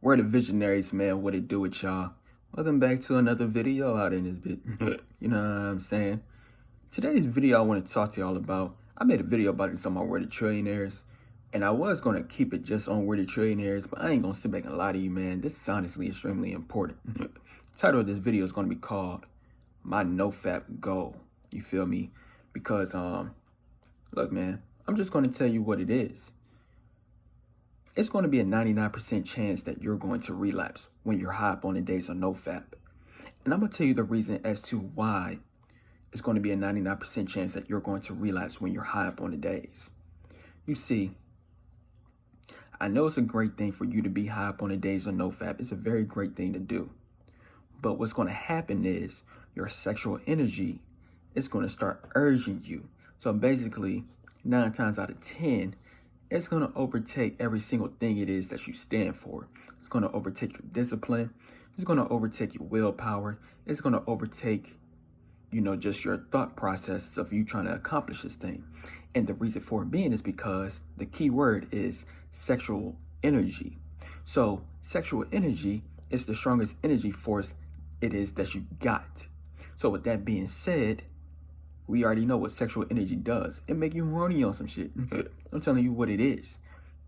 We're the visionaries, man. What it do with y'all? Welcome back to another video out in this bit. You know what I'm saying? Today's video I want to talk to y'all about. I made a video about this on my Word of Trillionaires. And I was going to keep it just on Word of Trillionaires, but I ain't going to sit back and lie to you, man. This is honestly extremely important. The title of this video is going to be called My NoFap Goal. You feel me? Because, look, man, I'm just going to tell you what it is. It's going to be a 99% chance that you're going to relapse when you're high up on the days of NoFap. And I'm going to tell you the reason as to why it's going to be a 99% chance that you're going to relapse when you're high up on the days. You see, I know it's a great thing for you to be high up on the days of NoFap. It's a very great thing to do. But what's going to happen is your sexual energy is going to start urging you. So basically, 9 times out of 10, it's going to overtake every single thing it is that you stand for. It's going to overtake your discipline. It's going to overtake your willpower. It's going to overtake, just your thought process of you trying to accomplish this thing. And the reason for it being is because the key word is sexual energy. So sexual energy is the strongest energy force it is that you got. So with that being said, we already know what sexual energy does. It make you horny on some shit. I'm telling you what it is.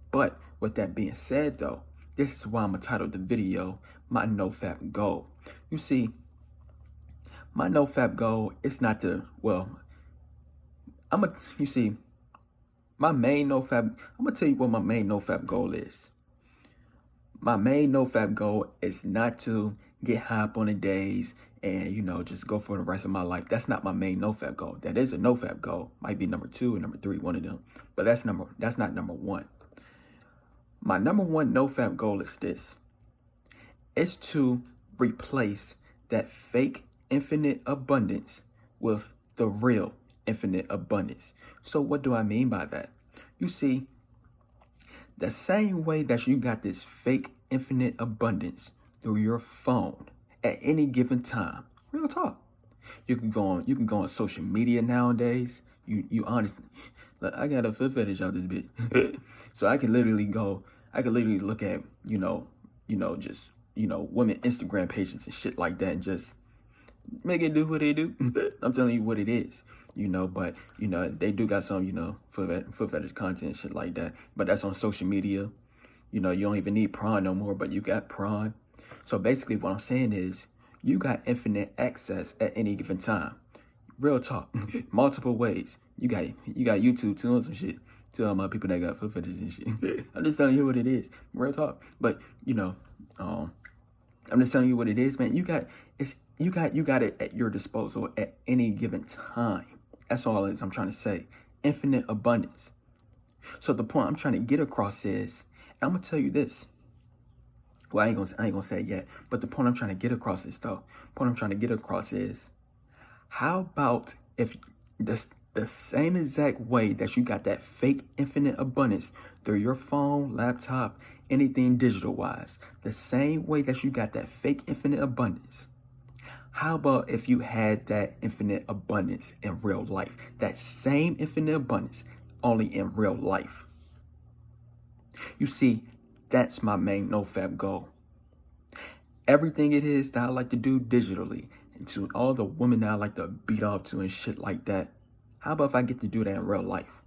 But with that being said, though, this is why I'm gonna title the video, My NoFap Goal. You see, my NoFap goal is not to, my main NoFap, I'm gonna tell you what my main NoFap goal is. My main NoFap goal is not to get high up on the days and, just go for the rest of my life. That's not my main NoFap goal. That is a NoFap goal. Might be number 2 and number 3, one of them. But that's not number 1. My number 1 NoFap goal is this. It's to replace that fake infinite abundance with the real infinite abundance. So what do I mean by that? You see, the same way that you got this fake infinite abundance through your phone at any given time. Real talk. You can go on social media nowadays. You honestly, look, I got a foot fetish out this bitch. So I can literally look at, women Instagram pages and shit like that and just make it do what they do. I'm telling you what it is. But they do got some, foot fetish content and shit like that. But that's on social media. You don't even need prawn no more, but you got prawn. So basically what I'm saying is you got infinite access at any given time. Real talk. Multiple ways. You got YouTube too and some shit. To all my people that got foot fetish and shit. I'm just telling you what it is. Real talk. But I'm just telling you what it is, man. You got it at your disposal at any given time. That's all it is I'm trying to say. Infinite abundance. So the point I'm trying to get across is, I'm gonna tell you this. Well, I ain't gonna say it yet, but the point I'm trying to get across is how about if the same exact way that you got that fake infinite abundance through your phone, laptop, anything digital wise, the same way that you got that fake infinite abundance, how about if you had that infinite abundance in real life? That same infinite abundance, only in real life. You see, that's my main NoFap goal. Everything it is that I like to do digitally, and to all the women that I like to beat off to and shit like that, how about if I get to do that in real life?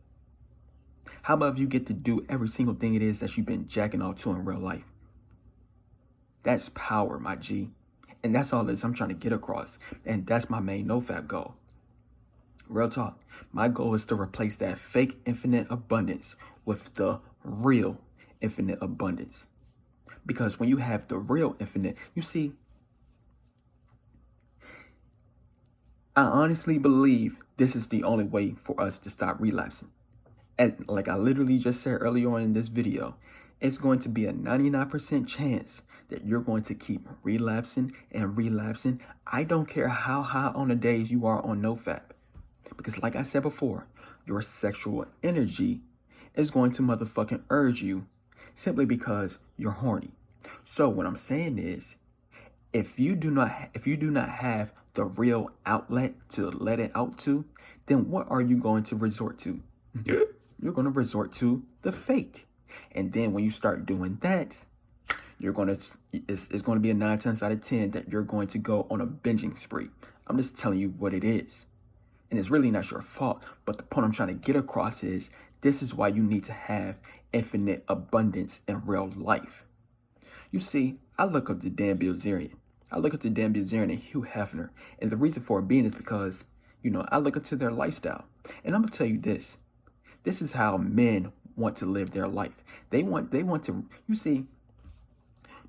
How about if you get to do every single thing it is that you've been jacking off to in real life? That's power, my G. And that's all this I'm trying to get across. And that's my main NoFap goal. Real talk. My goal is to replace that fake infinite abundance with the real infinite abundance. Because when you have the real infinite, you see, I honestly believe this is the only way for us to stop relapsing. And like I literally just said earlier on in this video, it's going to be a 99% chance that you're going to keep relapsing and relapsing. I don't care how high on the days you are on NoFap. Because like I said before, your sexual energy is going to motherfucking urge you simply because you're horny. So what I'm saying is, if you do not have the real outlet to let it out to, then what are you going to resort to? You're going to resort to the fake. And then when you start doing that, it's gonna be a 9 times out of 10 that you're going to go on a binging spree. I'm just telling you what it is. And it's really not your fault. But the point I'm trying to get across is this is why you need to have infinite abundance in real life. You see, I look up to Dan Bilzerian. I look up to Dan Bilzerian and Hugh Hefner. And the reason for it being is because, I look up to their lifestyle. And I'm going to tell you this. This is how men want to live their life. They want to, you see,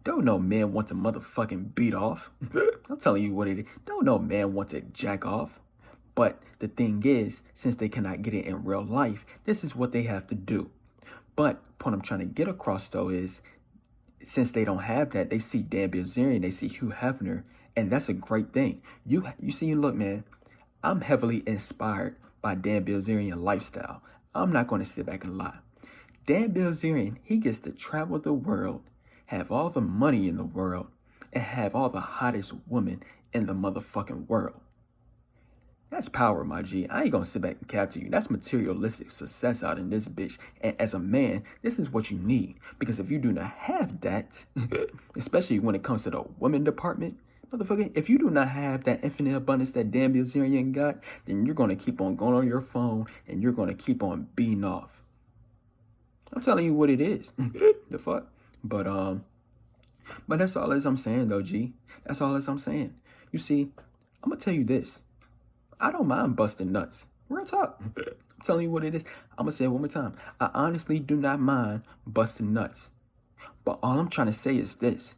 don't know men want to motherfucking beat off. I'm telling you what it is. Don't know man want to jack off. But the thing is, since they cannot get it in real life, this is what they have to do. But what I'm trying to get across, though, is since they don't have that, they see Dan Bilzerian, they see Hugh Hefner, and that's a great thing. You see, look, man, I'm heavily inspired by Dan Bilzerian lifestyle. I'm not going to sit back and lie. Dan Bilzerian, he gets to travel the world, have all the money in the world, and have all the hottest women in the motherfucking world. That's power, my G. I ain't gonna sit back and cap to you. That's materialistic success out in this bitch. And as a man, this is what you need. Because if you do not have that, especially when it comes to the women department, motherfucker, if you do not have that infinite abundance that Dan Bilzerian got, then you're gonna keep on going on your phone and you're gonna keep on beating off. I'm telling you what it is. The fuck? But that's all as I'm saying though, G. That's all as I'm saying. You see, I'm gonna tell you this. I don't mind busting nuts. Real talk. I'm telling you what it is. I'm going to say it one more time. I honestly do not mind busting nuts. But all I'm trying to say is this.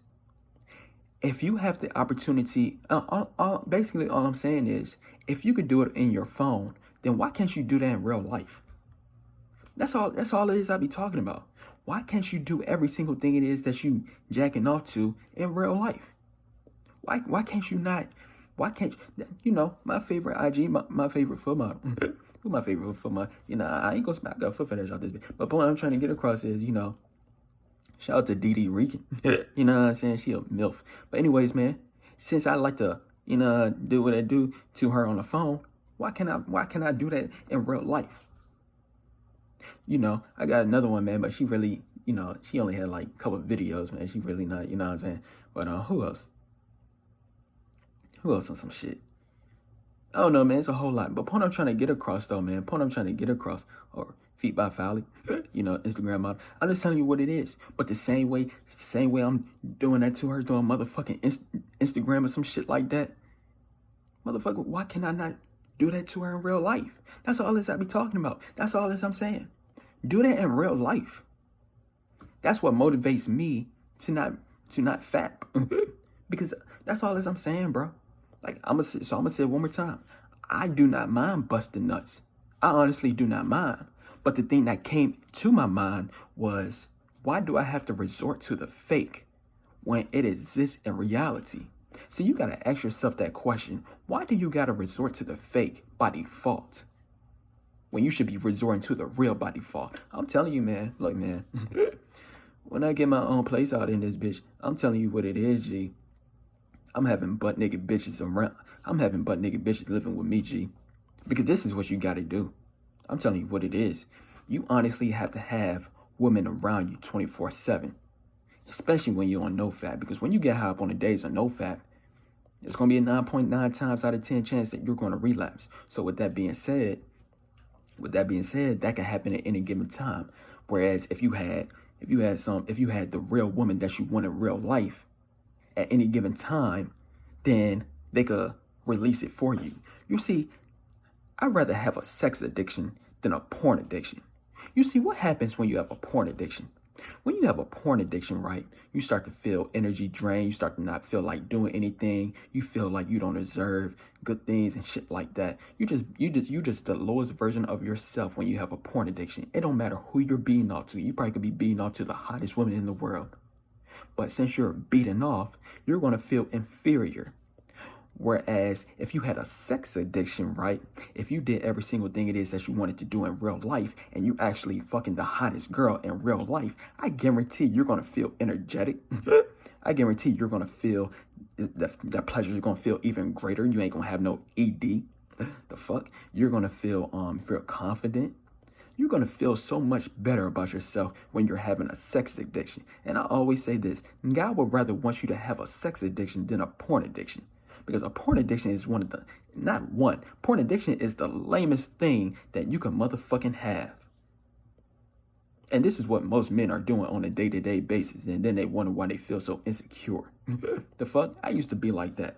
If you have the opportunity, basically all I'm saying is, if you could do it in your phone, then why can't you do that in real life? That's all it is I be talking about. Why can't you do every single thing it is that you jacking off to in real life? Why can't you not? Why can't you, my favorite IG, my favorite foot model. Who's my favorite foot model? I ain't gonna smack a foot fetish off this bitch. But the point I'm trying to get across is, shout out to Dee Regan. You know what I'm saying? She a MILF. But anyways, man, since I like to, do what I do to her on the phone, why can I do that in real life? I got another one, man, but she really, she only had like a couple of videos, man. She really not, you know what I'm saying? But who else? Who else on some shit? I don't know, man. It's a whole lot. But point I'm trying to get across, though, man. Point I'm trying to get across, or Feet by Fowley, Instagram model. I'm just telling you what it is. But the same way I'm doing that to her, doing motherfucking Instagram or some shit like that. Motherfucker, why can I not do that to her in real life? That's all this I be talking about. That's all this I'm saying. Do that in real life. That's what motivates me to not fap. Because that's all this I'm saying, bro. Like, I'm going to say it one more time. I do not mind busting nuts. I honestly do not mind. But the thing that came to my mind was, why do I have to resort to the fake when it exists in reality? So you got to ask yourself that question. Why do you got to resort to the fake by default when you should be resorting to the real by default? I'm telling you, man. Look, man. When I get my own place out in this bitch, I'm telling you what it is, G. I'm having butt naked bitches around. I'm having butt naked bitches living with me, G. Because this is what you gotta do. I'm telling you what it is. You honestly have to have women around you 24/7. Especially when you're on NoFap. Because when you get high up on the days of NoFap, it's gonna be a 9.9 times out of 10 chance that you're gonna relapse. So with that being said, that can happen at any given time. Whereas if you had the real woman that you want in real life, at any given time, then they could release it for you. You see, I'd rather have a sex addiction than a porn addiction. You see, what happens when you have a porn addiction? When you have a porn addiction, right, you start to feel energy drained. You start to not feel like doing anything. You feel like you don't deserve good things and shit like that. You just the lowest version of yourself when you have a porn addiction. It don't matter who you're beating off to. You probably could be beating off to the hottest woman in the world. But since you're beaten off, you're going to feel inferior. Whereas if you had a sex addiction, right? If you did every single thing it is that you wanted to do in real life and you actually fucking the hottest girl in real life, I guarantee you're going to feel energetic. I guarantee you're going to feel the pleasure is going to feel even greater. You ain't going to have no ED. The fuck? You're going to feel confident. You're going to feel so much better about yourself when you're having a sex addiction. And I always say this, God would rather want you to have a sex addiction than a porn addiction. Because a porn addiction is porn addiction is the lamest thing that you can motherfucking have. And this is what most men are doing on a day-to-day basis. And then they wonder why they feel so insecure. The fuck? I used to be like that.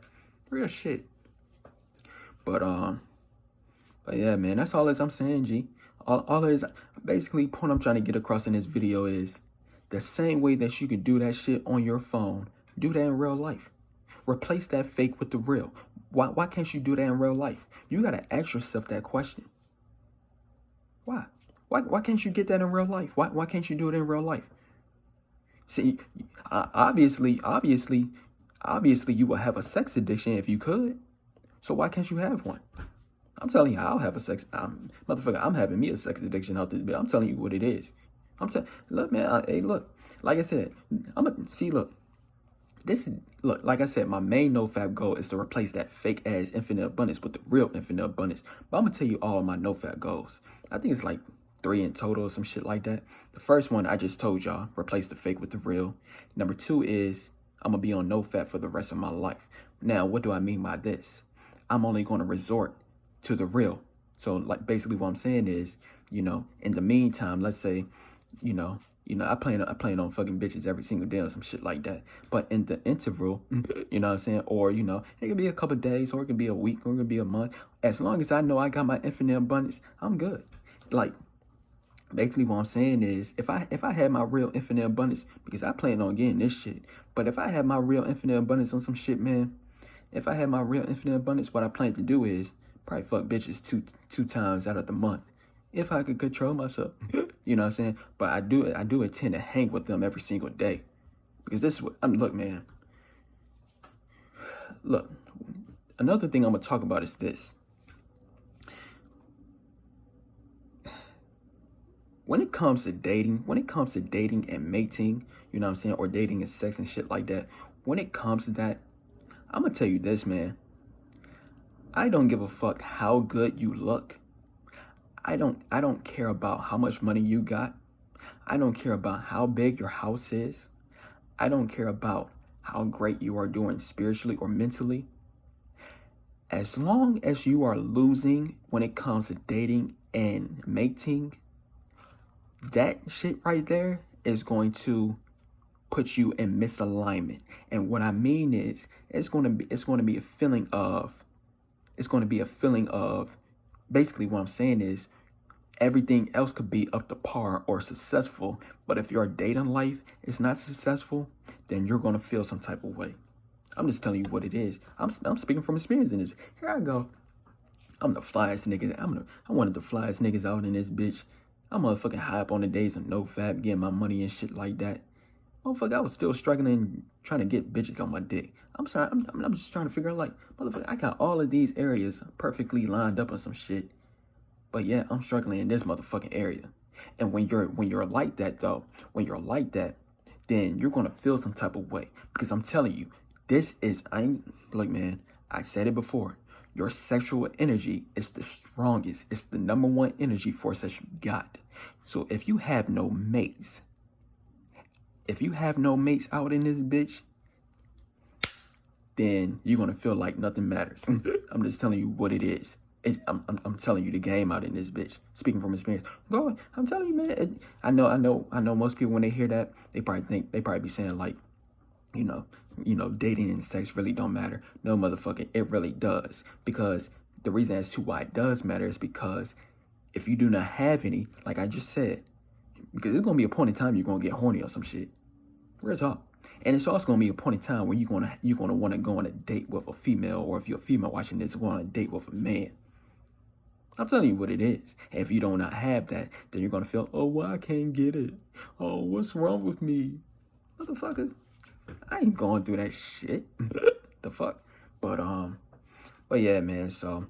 Real shit. But yeah, man, that's all I'm saying, G. All is basically point I'm trying to get across in this video is the same way that you can do that shit on your phone, do that in real life. Replace that fake with the real. Why can't you do that in real life? You gotta ask yourself that question. Why? Why can't you get that in real life? Why can't you do it in real life? See, obviously, you will have a sex addiction if you could. So why can't you have one? I'm telling you, I'll have a motherfucker, I'm having me a sex addiction out this bit. I'm telling you what it is. Look, man, hey, look, like I said, look, like I said, my main nofap goal is to replace that fake ass infinite abundance with the real infinite abundance. But I'm gonna tell you all of my nofap goals. I think it's like 3 in total or some shit like that. The first one I just told y'all, replace the fake with the real. Number 2 is I'm gonna be on nofap for the rest of my life. Now, what do I mean by this? I'm only gonna resort to the real. So like basically what I'm saying is, in the meantime, let's say, I plan on fucking bitches every single day or some shit like that. But in the interval, you know what I'm saying? Or, it could be a couple of days, or it could be a week, or it could be a month. As long as I know I got my infinite abundance, I'm good. Like, basically what I'm saying is, if I had my real infinite abundance, because I plan on getting this shit, but if I had my real infinite abundance on some shit, man, if I had my real infinite abundance, what I plan to do is probably fuck bitches two times out of the month. If I could control myself, you know what I'm saying? But I do intend to hang with them every single day. Because this is what, look, man. Look, another thing I'm going to talk about is this. When it comes to dating and mating, you know what I'm saying? Or dating and sex and shit like that. When it comes to that, I'm going to tell you this, man. I don't give a fuck how good you look. I don't care about how much money you got. I don't care about how big your house is. I don't care about how great you are doing spiritually or mentally. As long as you are losing when it comes to dating and mating, that shit right there is going to put you in misalignment. And what I mean is, it's going to be a feeling of basically what I'm saying is everything else could be up to par or successful, but if your dating life is not successful, then you're going to feel some type of way. I'm just telling you what it is. I'm speaking from experience in this. Here I go. I'm the flyest nigga. I'm one of the flyest niggas out in this bitch. I'm motherfucking high up on the days of nofap, getting my money and shit like that. Motherfucker, I was still struggling trying to get bitches on my dick. I'm sorry, I'm just trying to figure out, like, motherfucker, I got all of these areas perfectly lined up on some shit. But yeah, I'm struggling in this motherfucking area. And when you're like that, though, then you're gonna feel some type of way. Because I'm telling you, look, man, I said it before. Your sexual energy is the strongest. It's the #1 energy force that you got. So if you have no mates, out in this bitch, then you're gonna feel like nothing matters. I'm just telling you what it is. I'm telling you the game out in this bitch. Speaking from experience. Go on. I'm telling you, man. I know most people when they hear that, they probably be saying like, dating and sex really don't matter. No, motherfucker, it really does. Because the reason as to why it does matter is because if you do not have any, like I just said, because there's gonna be a point in time you're gonna get horny or some shit. Real talk. And it's also gonna be a point in time where you're gonna want to go on a date with a female, or if you're a female watching this, go on a date with a man. I'm telling you what it is. And if you do not have that, then you're gonna feel, oh, well, I can't get it. Oh, what's wrong with me? Motherfucker, I ain't going through that shit. The fuck? But yeah, man, so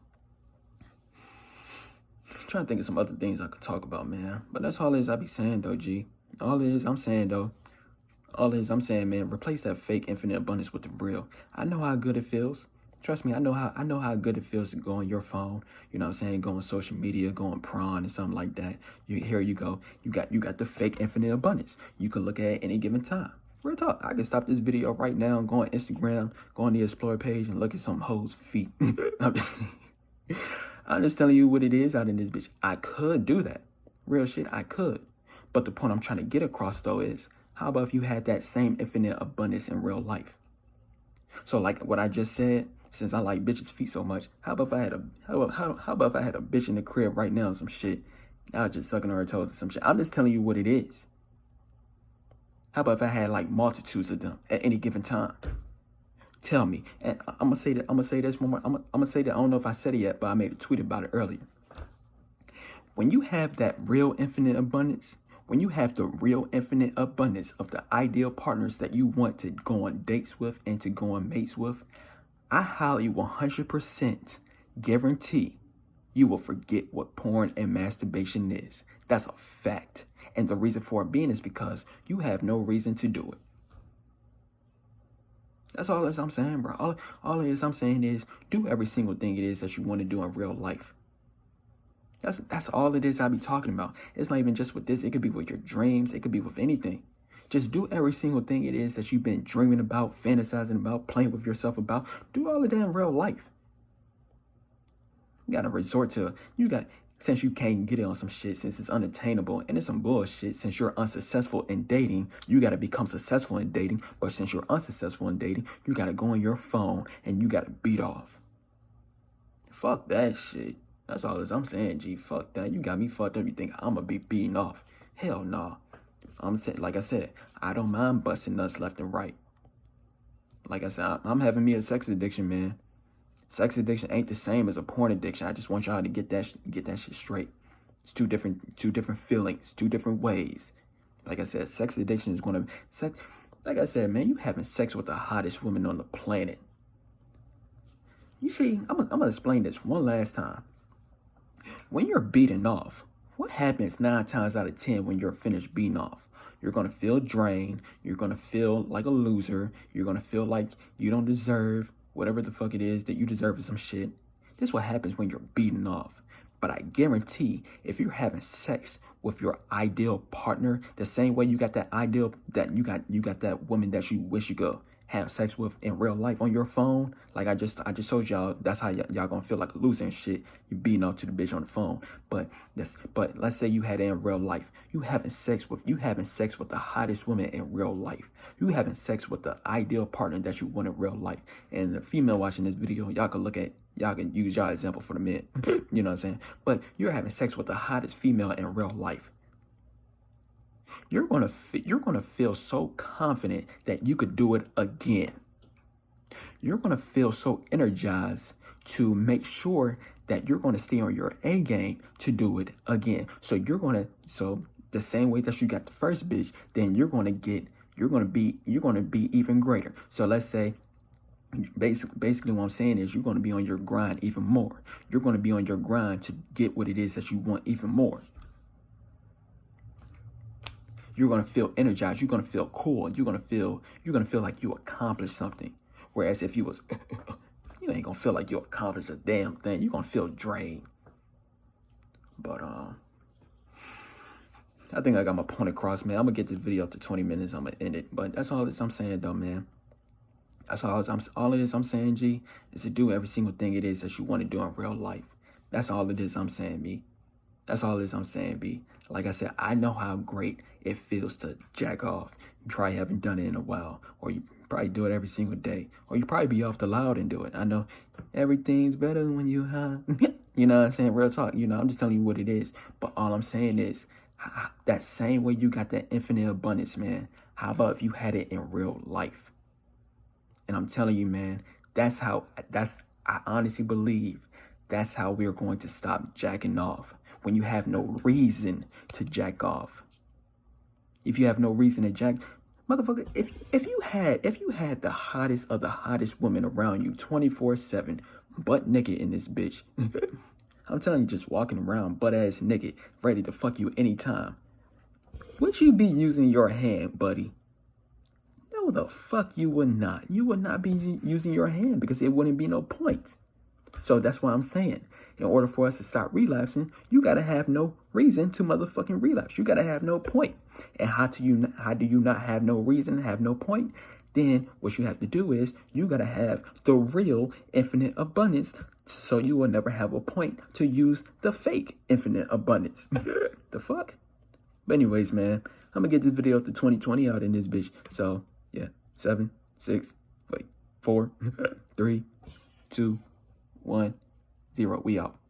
I'm trying to think of some other things I could talk about, man. But that's all it is I be saying though, G. All it is I'm saying, man, replace that fake infinite abundance with the real. I know how good it feels. Trust me, I know how good it feels to go on your phone, you know what I'm saying, go on social media, go on prawn and something like that. Here you go. You got the fake infinite abundance. You can look at it any given time. Real talk. I can stop this video right now and go on Instagram, go on the explore page and look at some hoes' feet. I'm just telling you what it is out in this bitch. I could do that. Real shit, I could. But the point I'm trying to get across though is, how about if you had that same infinite abundance in real life? So like what I just said, since I like bitches' feet so much, how about if I had a bitch in the crib right now and some shit? I was just sucking on her toes or some shit. I'm just telling you what it is. How about if I had like multitudes of them at any given time? Tell me. And I'm gonna say this one more. I'm gonna say that I don't know if I said it yet, but I made a tweet about it earlier. When you have that real infinite abundance, when you have the real infinite abundance of the ideal partners that you want to go on dates with and to go on mates with, I highly 100% guarantee you will forget what porn and masturbation is. That's a fact. And the reason for it being is because you have no reason to do it. That's all I'm saying, bro. All it is I'm saying is do every single thing it is that you want to do in real life. That's all it is I be talking about. It's not even just with this. It could be with your dreams. It could be with anything. Just do every single thing it is that you've been dreaming about, fantasizing about, playing with yourself about. Do all of that in real life. You got to resort to, since you can't get it on some shit, since it's unattainable and it's some bullshit, since you're unsuccessful in dating, you got to become successful in dating. But since you're unsuccessful in dating, you got to go on your phone and you got to beat off. Fuck that shit. That's all I'm saying, G. Fuck that. You got me fucked up. You think I'm going to be beating off. Hell no. I'm saying, like I said, I don't mind busting nuts left and right. Like I said, I'm having me a sex addiction, man. Sex addiction ain't the same as a porn addiction. I just want y'all to get that shit straight. It's two different feelings, two different ways. Like I said, sex addiction is going to like I said, man, you having sex with the hottest woman on the planet. You see, I'm gonna explain this one last time. When you're beating off, what happens 9 times out of 10 when you're finished beating off? You're going to feel drained. You're going to feel like a loser. You're going to feel like you don't deserve whatever the fuck it is that you deserve or some shit. This is what happens when you're beating off. But I guarantee if you're having sex with your ideal partner, the same way you got that ideal, that you got that woman that you wish you could have sex with in real life on your phone, like I just told y'all, that's how y'all gonna feel like a loser and shit. You beating up to the bitch on the phone. But let's say you had it in real life. You having sex with the hottest woman in real life. You having sex with the ideal partner that you want in real life. And the female watching this video, y'all can use y'all example for the men. You know what I'm saying? But you're having sex with the hottest female in real life. You're gonna feel so confident that you could do it again. You're gonna feel so energized to make sure that you're gonna stay on your A game to do it again. So the same way that you got the first bitch, then you're gonna be even greater. So let's say, basically what I'm saying is you're gonna be on your grind even more. You're gonna be on your grind to get what it is that you want even more. You're going to feel energized. You're going to feel cool. You're going to feel like you accomplished something. Whereas if you was, you ain't going to feel like you accomplished a damn thing. You're going to feel drained. But, I think I got my point across, man. I'm going to get this video up to 20 minutes. I'm going to end it. But that's all I'm saying, though, man. That's all it is I'm saying, G, is to do every single thing it is that you want to do in real life. That's all it is I'm saying, B. That's all it is I'm saying, B. Like I said, I know how great it feels to jack off. You probably haven't done it in a while, or you probably do it every single day, or you probably be off the loud and do it. I know everything's better when you high. You know what I'm saying? Real talk. You know, I'm just telling you what it is. But all I'm saying is that same way you got that infinite abundance, man. How about if you had it in real life? And I'm telling you, man, I honestly believe that's how we're going to stop jacking off. When you have no reason to jack off. If you have no reason to jack, motherfucker, if you had the hottest of the hottest women around you 24/7, butt naked in this bitch. I'm telling you, just walking around butt ass naked, ready to fuck you anytime. Would you be using your hand, buddy? No No, the fuck you would not. You would not be using your hand because it wouldn't be no point. So that's what I'm saying. In order for us to stop relapsing, you gotta have no reason to motherfucking relapse. You gotta have no point. And how do you not have no reason, have no point? Then what you have to do is you gotta have the real infinite abundance, so you will never have a point to use the fake infinite abundance. The fuck? But anyways, man, I'm gonna get this video up to 2020 out in this bitch. So yeah, 7, 6, 4, 3, 2, 1, 0. We out.